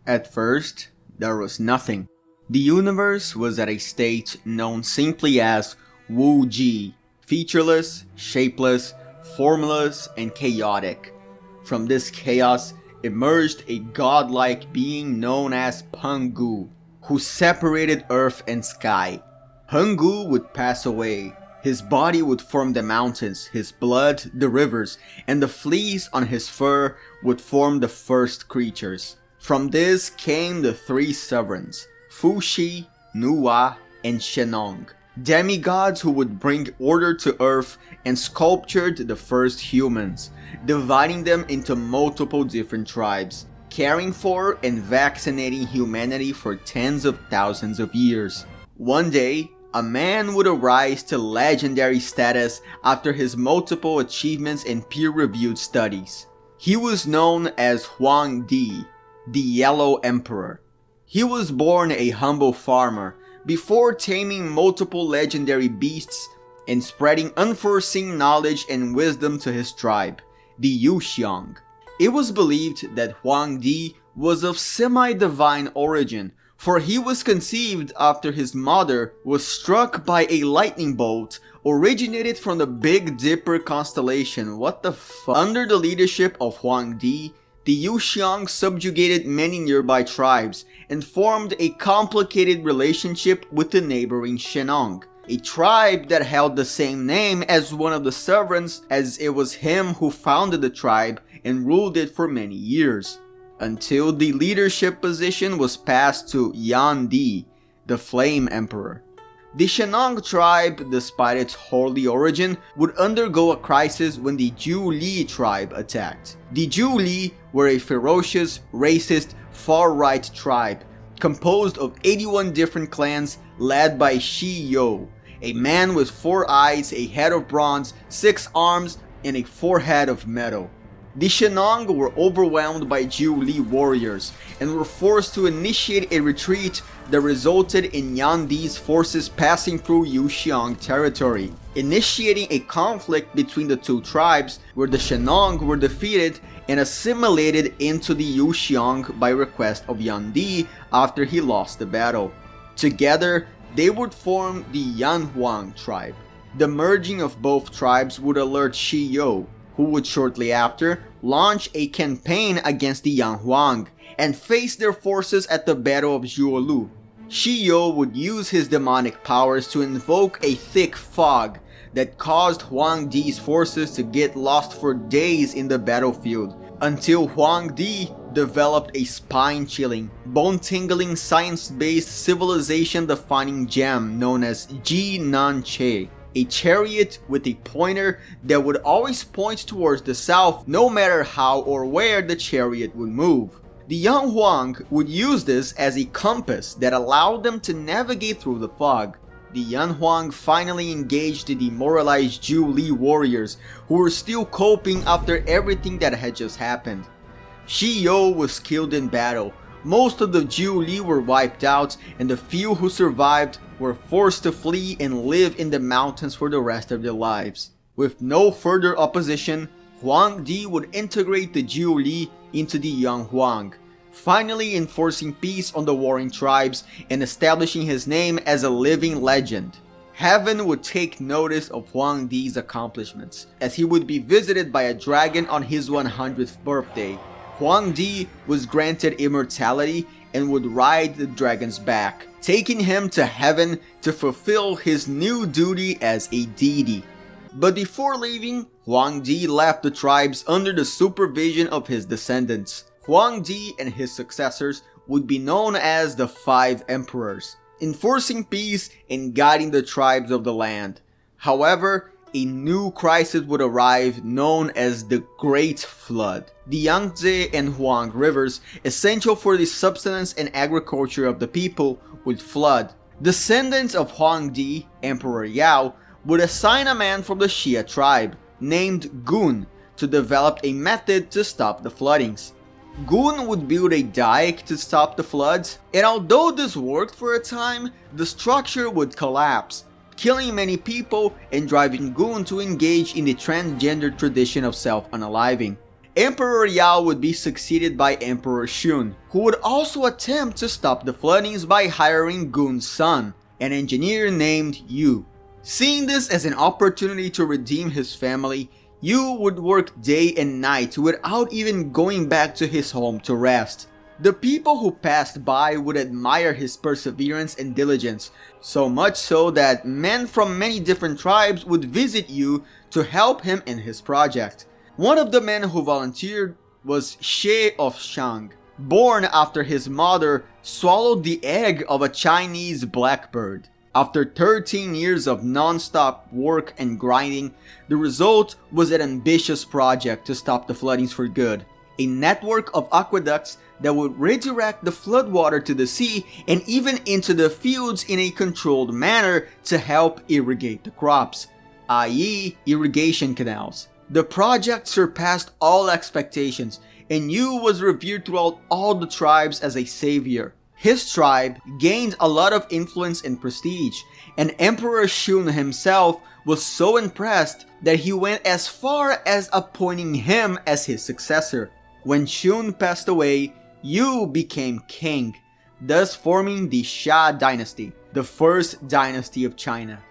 At first, there was nothing. The universe was at a state known simply as Wu-Ji, featureless, shapeless, formless, and chaotic. From this chaos emerged a godlike being known as Pangu, who separated earth and sky. Pangu would pass away. His body would form the mountains, his blood the rivers, and the fleas on his fur would form the first creatures. From this came the three sovereigns, Fuxi, Nuwa, and Shenong, demigods who would bring order to earth and sculptured the first humans, dividing them into multiple different tribes, caring for and vaccinating humanity for tens of thousands of years. One day, a man would arise to legendary status after his multiple achievements in peer-reviewed studies. He was known as Huangdi, the Yellow Emperor. He was born a humble farmer before taming multiple legendary beasts and spreading unforeseen knowledge and wisdom to his tribe, the Yuxiang. It was believed that Huangdi was of semi-divine origin, for he was conceived after his mother was struck by a lightning bolt originated from the Big Dipper constellation. What the fuck? Under the leadership of Huangdi, the Yuxiang subjugated many nearby tribes and formed a complicated relationship with the neighboring Shenong, a tribe that held the same name as one of the sovereigns, as it was him who founded the tribe and ruled it for many years, until the leadership position was passed to Huangdi, the Flame Emperor. The Shenong tribe, despite its holy origin, would undergo a crisis when the Zhu tribe attacked. The Zhu were a ferocious, racist, far-right tribe, composed of 81 different clans led by Chiyou, a man with 4 eyes, a head of bronze, 6 arms, and a forehead of metal. The Shenong were overwhelmed by Zhu warriors and were forced to initiate a retreat that resulted in Huangdi's forces passing through Yuxiang territory, initiating a conflict between the two tribes where the Shenong were defeated and assimilated into the Yuxiang by request of Huangdi after he lost the battle. Together, they would form the Yanhuang tribe. The merging of both tribes would alert Chiyou, who would shortly after launch a campaign against the Yanhuang and face their forces at the Battle of Zhuolu. Chiyou would use his demonic powers to invoke a thick fog that caused Huangdi's forces to get lost for days in the battlefield, until Huangdi developed a spine-chilling, bone-tingling, science-based, civilization-defining gem known as Ji Nan Che, a chariot with a pointer that would always point towards the south no matter how or where the chariot would move. The Yanhuang would use this as a compass that allowed them to navigate through the fog. The Yanhuang finally engaged the demoralized Zhu warriors who were still coping after everything that had just happened. Chiyou was killed in battle, most of the Zhu were wiped out, and the few who survived were forced to flee and live in the mountains for the rest of their lives. With no further opposition, Huangdi would integrate the Zhu into the Yanhuang, finally enforcing peace on the warring tribes and establishing his name as a living legend. Heaven would take notice of Huangdi's accomplishments, as he would be visited by a dragon on his 100th birthday. Huangdi was granted immortality and would ride the dragon's back, taking him to heaven to fulfill his new duty as a deity. But before leaving, Huangdi left the tribes under the supervision of his descendants. Huangdi and his successors would be known as the Five Emperors, enforcing peace and guiding the tribes of the land. However, a new crisis would arrive known as the Great Flood. The Yangtze and Huang rivers, essential for the subsistence and agriculture of the people, would flood. Descendants of Huangdi, Emperor Yao, would assign a man from the Xia tribe, named Gun, to develop a method to stop the floodings. Gun would build a dike to stop the floods, and although this worked for a time, the structure would collapse, killing many people and driving Gun to engage in the transgender tradition of self-unaliving. Emperor Yao would be succeeded by Emperor Shun, who would also attempt to stop the floodings by hiring Gun's son, an engineer named Yu. Seeing this as an opportunity to redeem his family, Yu would work day and night without even going back to his home to rest. The people who passed by would admire his perseverance and diligence, so much so that men from many different tribes would visit Yu to help him in his project. One of the men who volunteered was She of Shang, born after his mother swallowed the egg of a Chinese blackbird. After 13 years of non-stop work and grinding, the result was an ambitious project to stop the floodings for good. A network of aqueducts that would redirect the floodwater to the sea and even into the fields in a controlled manner to help irrigate the crops, i.e. irrigation canals. The project surpassed all expectations, and Yu was revered throughout all the tribes as a savior. His tribe gained a lot of influence and prestige, and Emperor Shun himself was so impressed that he went as far as appointing him as his successor. When Shun passed away, Yu became king, thus forming the Xia dynasty, the first dynasty of China.